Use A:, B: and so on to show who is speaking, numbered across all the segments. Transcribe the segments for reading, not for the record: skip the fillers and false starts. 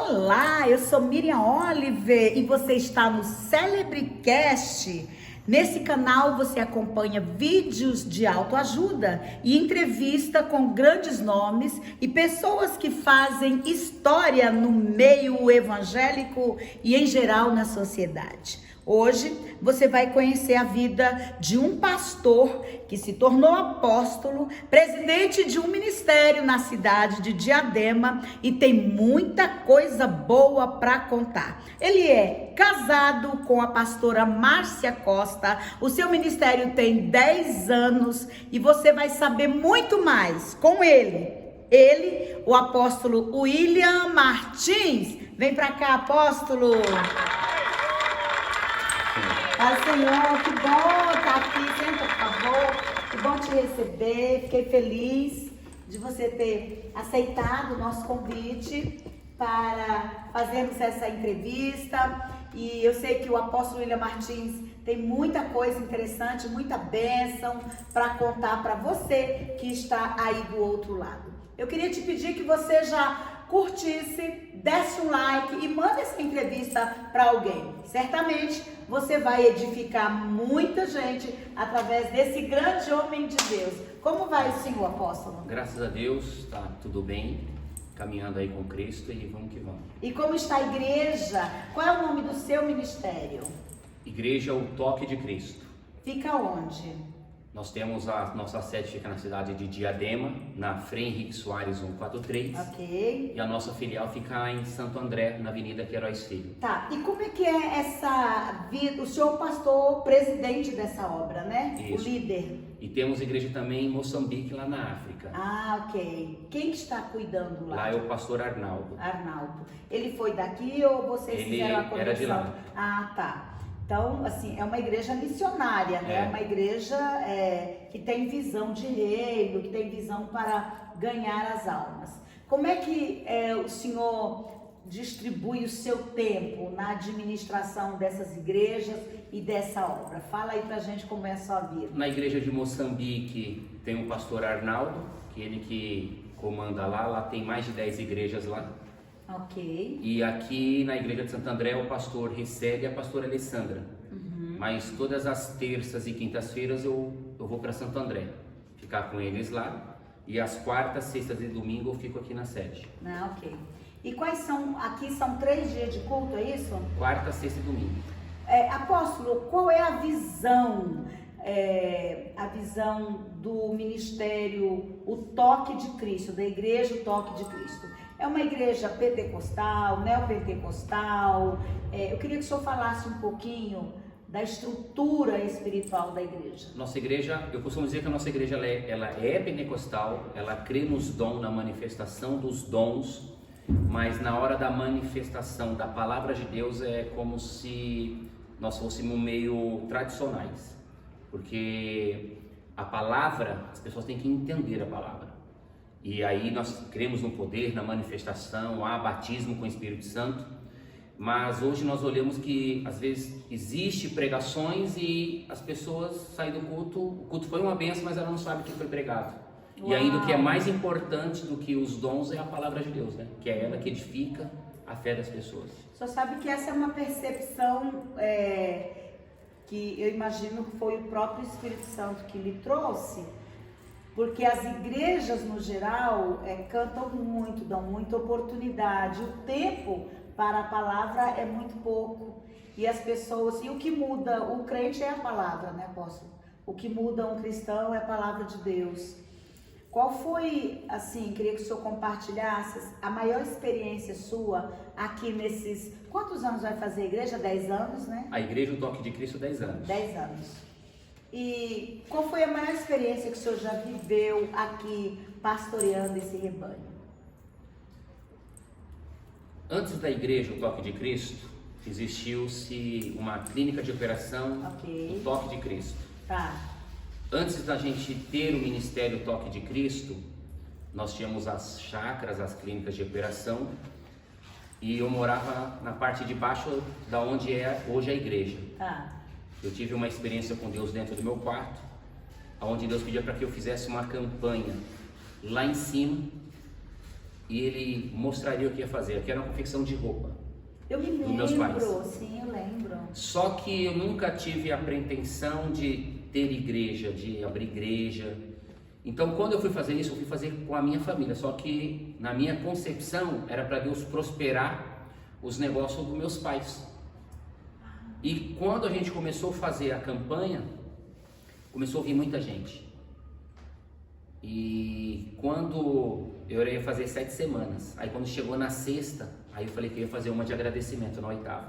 A: Olá, eu sou Miriam Oliver e você está no Celebrecast. Nesse canal você acompanha vídeos de autoajuda e entrevista com grandes nomes e pessoas que fazem história no meio evangélico e em geral na sociedade. Hoje você vai conhecer a vida de um pastor que se tornou apóstolo, presidente de um ministério na cidade de Diadema e tem muita coisa boa para contar. Ele é casado com a pastora Márcia Costa, o seu ministério tem 10 anos e você vai saber muito mais com ele. Ele, o apóstolo William Martins. Vem para cá, apóstolo. Pai, Senhor, que bom estar aqui, senta, por favor, que bom te receber, fiquei feliz de você ter aceitado o nosso convite para fazermos essa entrevista, e eu sei que o apóstolo William Martins tem muita coisa interessante, muita bênção para contar para você que está aí do outro lado. Eu queria te pedir que você já curtisse, desse um like e manda essa entrevista para alguém. Certamente você vai edificar muita gente através desse grande homem de Deus. Como vai o senhor, apóstolo?
B: Graças a Deus, está tudo bem, caminhando aí com Cristo e vamos que vamos.
A: E como está a igreja? Qual é o nome do seu ministério?
B: Igreja O Toque de Cristo.
A: Fica onde?
B: Nós temos a nossa sede, fica na cidade de Diadema, na Frei Henrique Soares 143.
A: Ok.
B: E a nossa filial fica em Santo André, na Avenida Queiroz Filho.
A: Tá, e como é que é essa vida? O senhor pastor presidente dessa obra, né?
B: Isso.
A: O líder.
B: E temos igreja também em Moçambique, lá na África.
A: Ah, ok. Quem que está cuidando lá?
B: Lá é o pastor Arnaldo.
A: Arnaldo. Ele foi daqui ou vocês
B: Ele
A: fizeram a conexão?
B: era de lá.
A: Ah, tá. Então, assim, é uma igreja missionária, né? É uma igreja que tem visão de reino, que tem visão para ganhar as almas. Como é que o senhor distribui o seu tempo na administração dessas igrejas e dessa obra? Fala aí pra gente como é a sua vida.
B: Na igreja de Moçambique tem o pastor Arnaldo, que ele que comanda lá. Lá tem mais de 10 igrejas lá.
A: Ok.
B: E aqui na igreja de Santo André o pastor recebe a pastora Alessandra. Mas todas as terças e quintas-feiras eu vou para Santo André ficar com eles lá. E às quartas, sextas e domingo eu fico aqui na sede.
A: Ah, ok. E quais são, aqui são 3 dias de culto, é isso?
B: Quarta, sexta e domingo.
A: Apóstolo, qual é a visão do ministério O Toque de Cristo, da igreja O Toque de Cristo? É uma igreja pentecostal, neopentecostal? Eu queria que o senhor falasse um pouquinho da estrutura espiritual da igreja.
B: Nossa igreja, eu costumo dizer que a nossa igreja ela é pentecostal, ela crê nos dons, na manifestação dos dons, mas na hora da manifestação da palavra de Deus é como se nós fôssemos meio tradicionais, porque a palavra, as pessoas têm que entender a palavra. E aí nós cremos no poder, na manifestação, há batismo com o Espírito Santo, mas hoje nós olhamos que às vezes existe pregações e as pessoas saem do culto, o culto foi uma bênção, mas ela não sabe o que foi pregado. Uau. E ainda o que é mais importante do que os dons é a palavra de Deus, né? Que é ela que edifica a fé das pessoas. O
A: senhor sabe que essa é uma percepção que eu imagino que foi o próprio Espírito Santo que lhe trouxe. Porque as igrejas, no geral, cantam muito, dão muita oportunidade. O tempo para a palavra é muito pouco. E as pessoas... E o que muda o crente é a palavra, né, apóstolo? O que muda um cristão é a palavra de Deus. Qual foi, assim, queria que o senhor compartilhasse a maior experiência sua aqui nesses... Quantos anos vai fazer a igreja? 10 anos, né?
B: A igreja O Toque de Cristo, 10 anos.
A: 10 anos. E qual foi a maior experiência que o senhor já viveu aqui pastoreando esse rebanho?
B: Antes da igreja O Toque de Cristo, existiu-se uma clínica de operação do Toque de Cristo.
A: Tá.
B: Antes da gente ter o ministério Toque de Cristo, nós tínhamos as chácaras, as clínicas de operação, e eu morava na parte de baixo da onde é hoje a igreja.
A: Tá.
B: Eu tive uma experiência com Deus dentro do meu quarto, onde Deus pedia para que eu fizesse uma campanha lá em cima e ele mostraria o que ia fazer, que era uma confecção de roupa.
A: Eu me
B: Dos meus pais.
A: lembro, sim, eu lembro.
B: Só que eu nunca tive a pretensão de ter igreja, de abrir igreja. Então, quando eu fui fazer isso, eu fui fazer com a minha família. Só que na minha concepção era para Deus prosperar os negócios dos meus pais. E quando a gente começou a fazer a campanha, começou a vir muita gente. E quando eu ia fazer 7 semanas, aí quando chegou na sexta, aí eu falei que eu ia fazer uma de agradecimento na 8ª,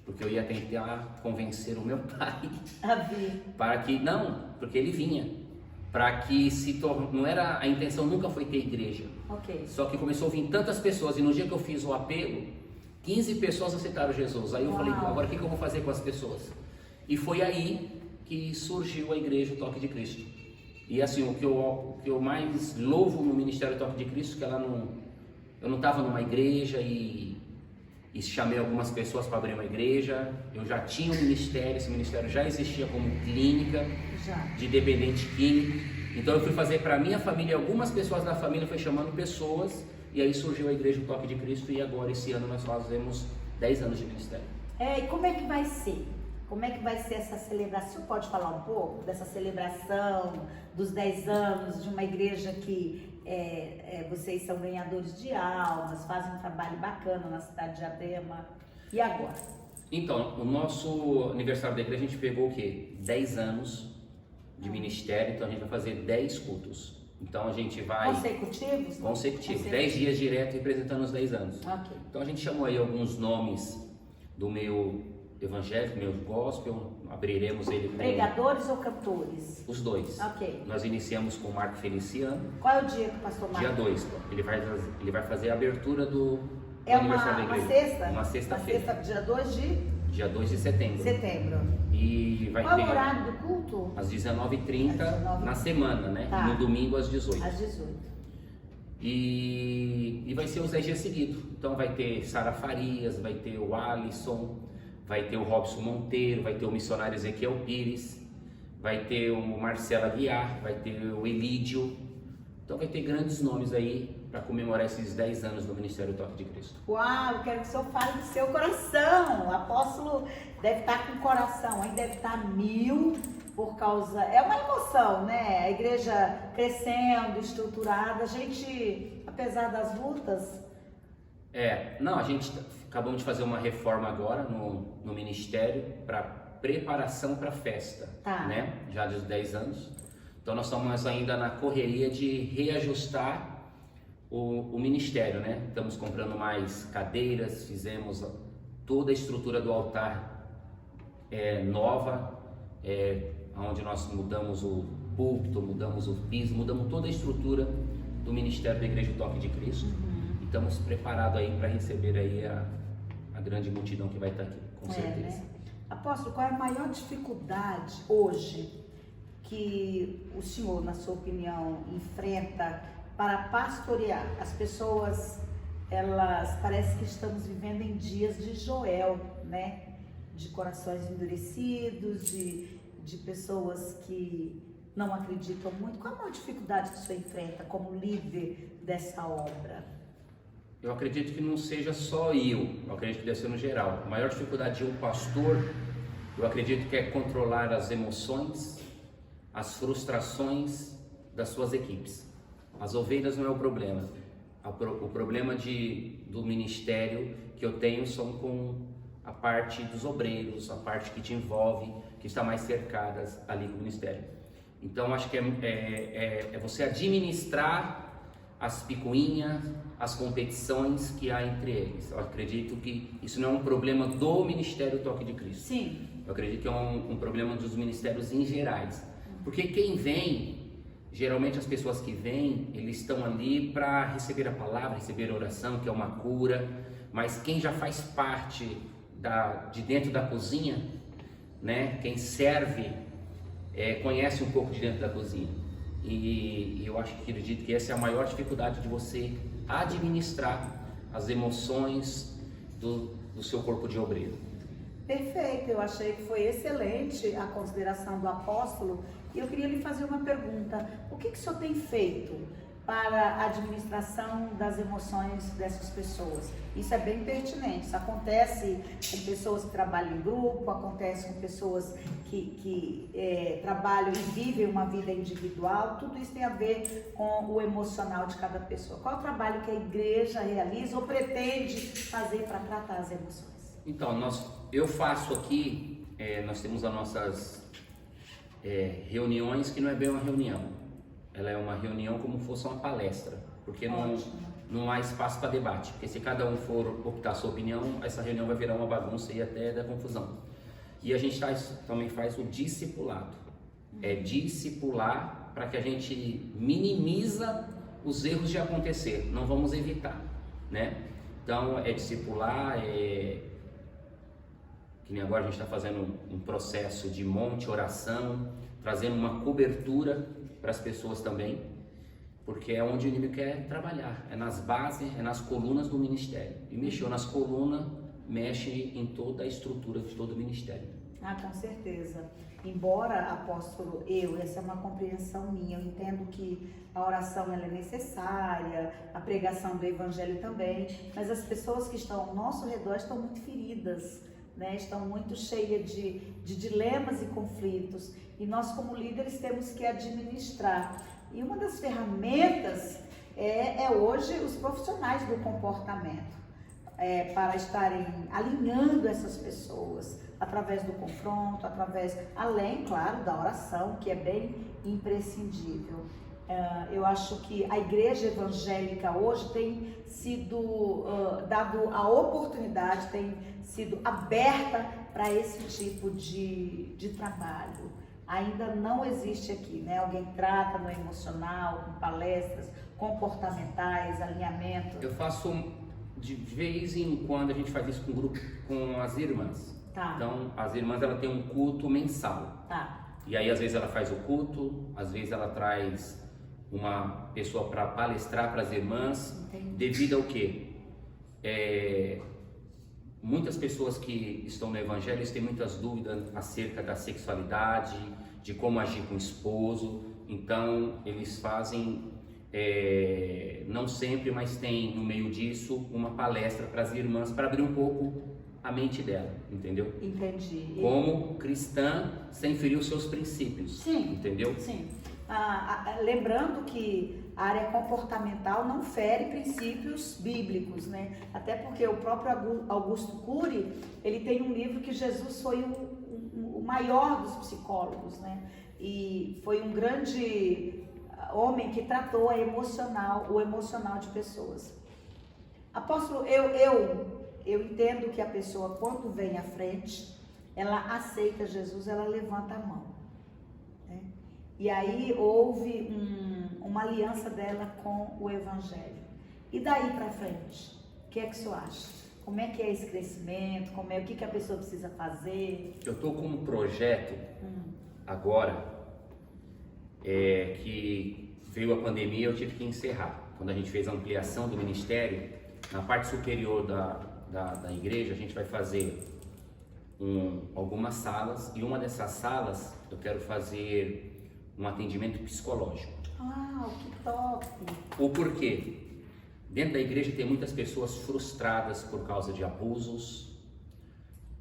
B: porque eu ia tentar convencer o meu pai
A: A vir.
B: para que, não, porque ele vinha, para que se torne, não era, a intenção nunca foi ter igreja,
A: Ok.
B: só que começou a vir tantas pessoas, e no dia que eu fiz o apelo, 15 pessoas aceitaram Jesus, aí eu falei, agora o que eu vou fazer com as pessoas? E foi aí que surgiu a igreja, o Toque de Cristo. E assim, o que eu mais louvo no Ministério Toque de Cristo, que eu não estava numa igreja e chamei algumas pessoas para abrir uma igreja. Eu já tinha um ministério, esse ministério já existia como clínica de dependente químico. Então eu fui fazer para minha família, algumas pessoas da família foi chamando pessoas, e aí surgiu a igreja Toque de Cristo, e agora esse ano nós fazemos 10 anos de ministério.
A: E como é que vai ser? Como é que vai ser essa celebração? Você pode falar um pouco dessa celebração dos 10 anos de uma igreja que vocês são ganhadores de almas, fazem um trabalho bacana na cidade de Diadema. E agora?
B: Então, o nosso aniversário da igreja, a gente pegou o quê? 10 anos de ministério, então a gente vai fazer 10 cultos. Então a gente vai...
A: Consecutivos?
B: Consecutivos, 10 dias direto representando os 10 anos.
A: Ok.
B: Então a gente chamou aí alguns nomes do meio evangélico, meio gospel, abriremos ele com...
A: Pregadores ou cantores?
B: Os dois.
A: Ok.
B: Nós iniciamos com o Marco Feliciano.
A: Qual é o dia que o pastor Marco?
B: Dia 2, ele vai fazer a abertura do
A: uma
B: aniversário da igreja.
A: sexta?
B: Uma sexta-feira.
A: Dia 2 de
B: Dia 2 de setembro. E vai
A: Qual
B: ter
A: é o horário do culto?
B: às 19h30
A: Às 19h30.
B: na semana, né?
A: Tá.
B: E no domingo às 18h.
A: Às 18h.
B: E vai ser os 10 dias seguidos. Então vai ter Sara Farias, vai ter o Alisson, vai ter o Robson Monteiro, vai ter o missionário Ezequiel Pires, vai ter o Marcelo Aguiar, vai ter o Elídio. Então vai ter grandes nomes aí para comemorar esses 10 anos no Ministério Toque de Cristo.
A: Uau, eu quero que o senhor fale do seu coração. O apóstolo deve estar com o coração, aí deve estar 1000 por causa... É uma emoção, né? A igreja crescendo, estruturada. A gente, apesar das lutas...
B: Não, a gente acabamos de fazer uma reforma agora no Ministério para preparação para a festa, né? Já dos 10 anos. Então nós estamos ainda na correria de reajustar o ministério, né? Estamos comprando mais cadeiras, fizemos toda a estrutura do altar nova, onde nós mudamos o púlpito, mudamos o piso, mudamos toda a estrutura do Ministério da Igreja do Toque de Cristo. E estamos preparados aí para receber aí a grande multidão que vai estar aqui, com certeza.
A: Né? Apóstolo, qual é a maior dificuldade hoje que o senhor, na sua opinião, enfrenta para pastorear? As pessoas, elas parece que estamos vivendo em dias de Joel, né? De corações endurecidos, de pessoas que não acreditam muito. Qual a maior dificuldade que o senhor enfrenta como líder dessa obra?
B: Eu acredito que não seja só eu acredito que deve ser no geral. A maior dificuldade de um pastor, eu acredito que é controlar as emoções, as frustrações das suas equipes. As ovelhas não é o problema. O problema do ministério que eu tenho são com a parte dos obreiros, a parte que te envolve, que está mais cercadas ali com o ministério. Então acho que é você administrar as picuinhas, as competições que há entre eles. Eu acredito que isso não é um problema do Ministério Toque de Cristo.
A: Sim.
B: Eu acredito que é um problema dos ministérios em gerais. Porque quem vem, geralmente as pessoas que vêm, eles estão ali para receber a palavra, receber a oração, que é uma cura. Mas quem já faz parte de dentro da cozinha, né? Quem serve, conhece um pouco de dentro da cozinha. E eu acredito que essa é a maior dificuldade de você administrar as emoções do seu corpo de obreiro.
A: Perfeito, eu achei que foi excelente a consideração do apóstolo e eu queria lhe fazer uma pergunta. O que o senhor tem feito para a administração das emoções dessas pessoas. Isso é bem pertinente. Isso acontece com pessoas que trabalham em grupo, acontece com pessoas que trabalham e vivem uma vida individual. Tudo isso tem a ver com o emocional de cada pessoa. Qual é o trabalho que a igreja realiza ou pretende fazer para tratar as emoções?
B: Então, eu faço aqui, nós temos as nossas reuniões, que não é bem uma reunião. Ela é uma reunião como se fosse uma palestra, porque não há espaço para debate, porque se cada um for optar sua opinião, essa reunião vai virar uma bagunça e até dar confusão. E a gente também faz o discipulado, discipular para que a gente minimiza os erros de acontecer, não vamos evitar, né? Então discipular, que nem agora a gente está fazendo um processo de monte oração, trazendo uma cobertura para as pessoas também, porque é onde o inimigo quer trabalhar, é nas bases, é nas colunas do ministério. E mexeu nas colunas, mexe em toda a estrutura de todo o ministério.
A: Com certeza. Embora, apóstolo, essa é uma compreensão minha, eu entendo que a oração ela é necessária, a pregação do evangelho também, mas as pessoas que estão ao nosso redor estão muito feridas, né? Estão muito cheias de dilemas e conflitos, e nós como líderes temos que administrar. E uma das ferramentas é hoje os profissionais do comportamento, para estarem alinhando essas pessoas através do confronto, além, claro, da oração, que é bem imprescindível. Eu acho que a igreja evangélica hoje tem sido dado a oportunidade, tem sido aberta para esse tipo de trabalho. Ainda não existe aqui, né? Alguém trata no emocional, com palestras comportamentais, alinhamento.
B: Eu faço de vez em quando, a gente faz isso com grupo, com as irmãs.
A: Tá.
B: Então, as irmãs, ela tem um culto mensal.
A: Tá.
B: E aí, às vezes ela faz o culto, às vezes ela traz uma pessoa para palestrar para as irmãs.
A: Entendi.
B: Devido ao quê? Muitas pessoas que estão no evangelho têm muitas dúvidas acerca da sexualidade, de como agir com o esposo. Então, eles fazem, não sempre, mas tem no meio disso uma palestra para as irmãs, para abrir um pouco a mente dela, entendeu?
A: Entendi.
B: Como cristã, sem ferir os seus princípios.
A: Sim.
B: Entendeu?
A: Sim. Lembrando que a área comportamental não fere princípios bíblicos, né? Até porque o próprio Augusto Cury, ele tem um livro que Jesus foi o maior dos psicólogos, né? E foi um grande homem que tratou o emocional de pessoas. Apóstolo, eu entendo que a pessoa, quando vem à frente, ela aceita Jesus, ela levanta a mão, né? E aí houve uma aliança dela com o evangelho. E daí para frente, o que é que o senhor acha? Como é que é esse crescimento? O que a pessoa precisa fazer?
B: Eu estou com um projeto agora, que veio a pandemia, eu tive que encerrar. Quando a gente fez a ampliação do ministério, na parte superior da igreja, a gente vai fazer algumas salas, e uma dessas salas eu quero fazer um atendimento psicológico.
A: Que top!
B: O porquê? Dentro da igreja tem muitas pessoas frustradas por causa de abusos,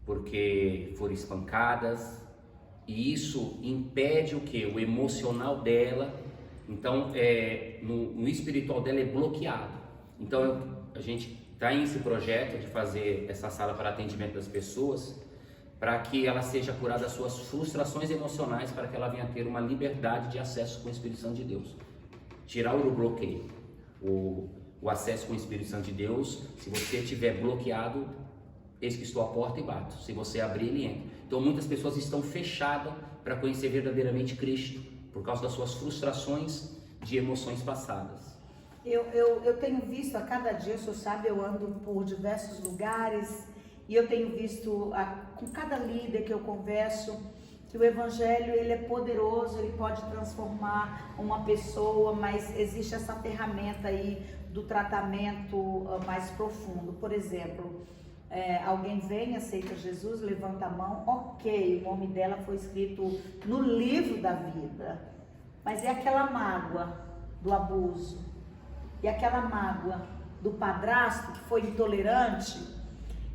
B: porque foram espancadas, e isso impede o quê? O emocional dela. Então, no espiritual dela é bloqueado. Então, a gente está nesse projeto de fazer essa sala para atendimento das pessoas, para que ela seja curada das suas frustrações emocionais, para que ela venha ter uma liberdade de acesso com o Espírito Santo de Deus. Tirar o bloqueio, o acesso com o Espírito Santo de Deus. Se você estiver bloqueado, eis que estou à porta e bato. Se você abrir, ele entra. Então muitas pessoas estão fechadas para conhecer verdadeiramente Cristo, por causa das suas frustrações de emoções passadas.
A: Eu tenho visto a cada dia, o senhor sabe, eu ando por diversos lugares, e eu tenho visto com cada líder que eu converso, que o evangelho ele é poderoso, ele pode transformar uma pessoa, mas existe essa ferramenta aí do tratamento mais profundo. Por exemplo, alguém vem, aceita Jesus, levanta a mão, ok, o nome dela foi escrito no livro da vida, mas é aquela mágoa do abuso, e aquela mágoa do padrasto que foi intolerante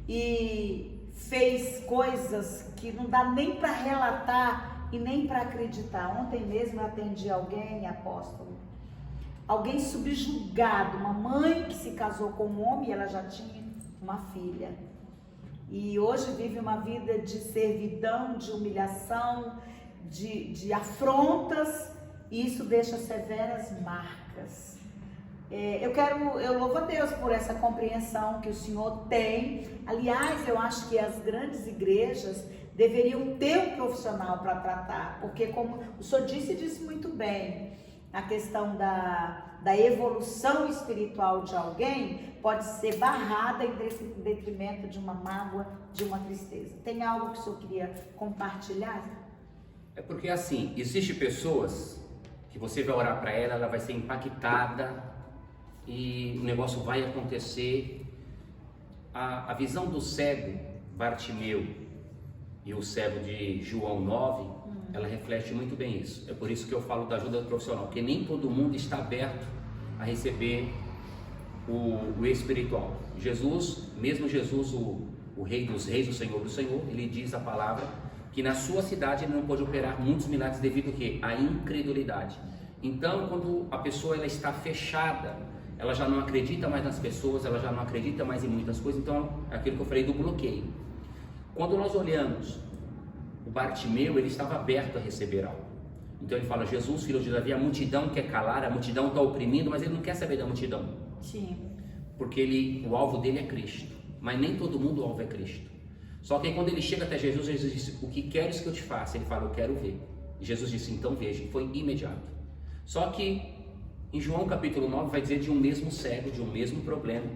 A: e fez coisas que não dá nem para relatar e nem para acreditar. Ontem mesmo eu atendi alguém, apóstolo, alguém subjugado, uma mãe que se casou com um homem e ela já tinha uma filha. E hoje vive uma vida de servidão, de humilhação, de afrontas, e isso deixa severas marcas. Eu louvo a Deus por essa compreensão que o Senhor tem. Aliás, eu acho que as grandes igrejas deveriam ter um profissional para tratar, porque como o Senhor disse muito bem, a questão da evolução espiritual de alguém pode ser barrada em detrimento de uma mágoa, de uma tristeza. Tem algo que o senhor queria compartilhar?
B: É porque assim, existem pessoas que você vai orar para ela, ela vai ser impactada e o negócio vai acontecer. A visão do cego Bartimeu e o cego de João 9, ela reflete muito bem isso. É por isso que eu falo da ajuda profissional, porque nem todo mundo está aberto a receber o espiritual. Jesus, mesmo Jesus, o Rei dos Reis, o Senhor do Senhor, ele diz a palavra que na sua cidade ele não pode operar muitos milagres devido ao quê? À incredulidade. Então, quando a pessoa ela está fechada, ela já não acredita mais nas pessoas, ela já não acredita mais em muitas coisas. Então, é aquilo que eu falei do bloqueio. Quando nós olhamos o Bartimeu, ele estava aberto a receber algo. Então ele fala: Jesus, filho de Davi, a multidão quer calar, a multidão está oprimindo, mas ele não quer saber da multidão.
A: Sim.
B: Porque o alvo dele é Cristo, mas nem todo mundo o alvo é Cristo. Só que aí, quando ele chega até Jesus, Jesus disse: o que queres que eu te faça? Ele fala: eu quero ver. E Jesus disse: então veja. E foi imediato. Só que em João capítulo 9 vai dizer de um mesmo cego, de um mesmo problema.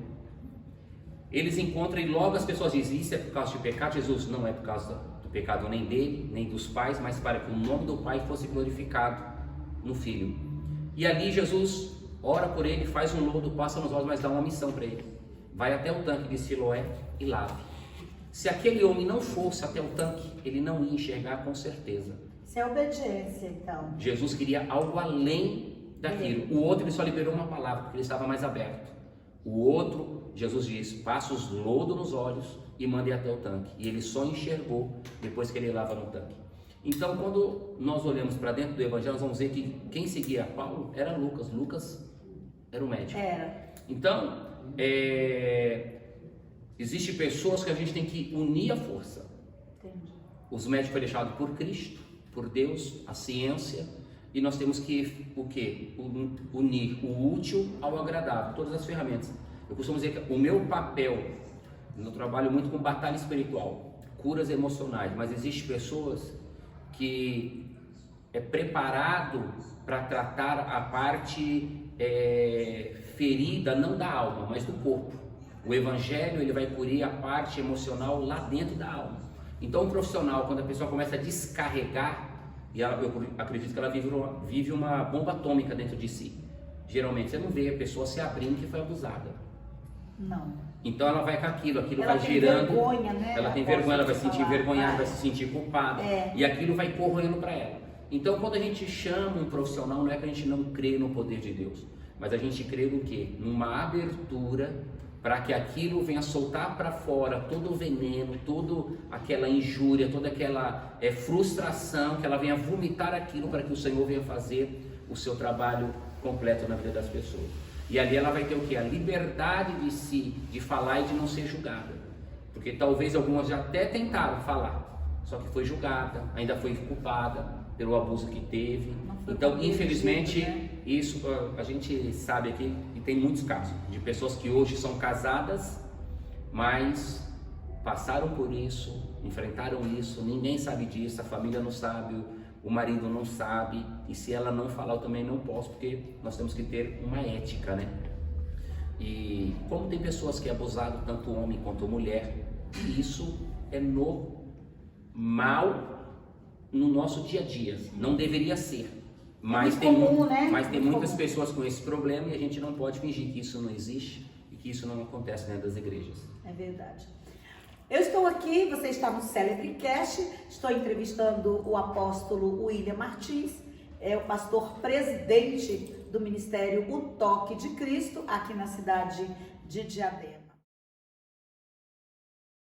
B: Eles encontram e logo as pessoas dizem: isso é por causa de pecado? Jesus: não é por causa do pecado nem dele, nem dos pais, mas para que o nome do Pai fosse glorificado no Filho. E ali Jesus ora por ele, faz um lodo, passa nos olhos, mas dá uma missão para ele: vai até o tanque de Siloé e lave. Se aquele homem não fosse até o tanque, ele não ia enxergar com certeza.
A: Isso é obediência, então.
B: Jesus queria algo além daquilo. O outro, ele só liberou uma palavra, porque ele estava mais aberto. O outro, Jesus disse: passa os lodo nos olhos e manda ir até o tanque. E ele só enxergou depois que ele lava no tanque. Então, quando nós olhamos para dentro do Evangelho, nós vamos ver que quem seguia Paulo era Lucas. Lucas era o médico.
A: Era.
B: Então, existem pessoas que a gente tem que unir a força.
A: Entendi.
B: Os médicos foram deixados por Cristo, por Deus, a ciência, e nós temos que o quê? Unir o útil ao agradável, todas as ferramentas. Eu costumo dizer que o meu papel, eu trabalho muito com batalha espiritual, curas emocionais, mas existem pessoas que é preparado para tratar a parte ferida, não da alma, mas do corpo. O Evangelho, ele vai curar a parte emocional lá dentro da alma. Então o profissional, quando a pessoa começa a descarregar, e eu acredito que ela vive uma bomba atômica dentro de si. Geralmente você não vê a pessoa se abrindo que foi abusada.
A: Não.
B: Então ela vai com aquilo
A: ela
B: vai girando.
A: Vergonha, né?
B: Ela tem vergonha, ela vai se sentir envergonhada, vai se sentir culpada. E aquilo vai corroendo para ela. Então quando a gente chama um profissional, não é que a gente não crê no poder de Deus, mas a gente crê no quê? Numa abertura para que aquilo venha soltar para fora todo o veneno, toda aquela injúria, toda aquela frustração, que ela venha vomitar aquilo para que o Senhor venha fazer o seu trabalho completo na vida das pessoas. E ali ela vai ter o quê? A liberdade de si, de falar e de não ser julgada. Porque talvez algumas já até tentaram falar, só que foi julgada, ainda foi culpada pelo abuso que teve. Então, infelizmente, né? Isso a gente sabe aqui, e tem muitos casos de pessoas que hoje são casadas, mas passaram por isso, enfrentaram isso, ninguém sabe disso, a família não sabe, o marido não sabe, e se ela não falar, eu também não posso, porque nós temos que ter uma ética, né? E como tem pessoas que abusam tanto homem quanto mulher, e isso é normal no nosso dia a dia, não deveria ser, mas tem muitas pessoas com esse problema, e a gente não pode fingir que isso não existe e que isso não acontece dentro das igrejas. É
A: verdade. Eu estou aqui, você está no CelebriCast, estou entrevistando o apóstolo William Martins, é o pastor presidente do Ministério O Toque de Cristo, aqui na cidade de Diadema.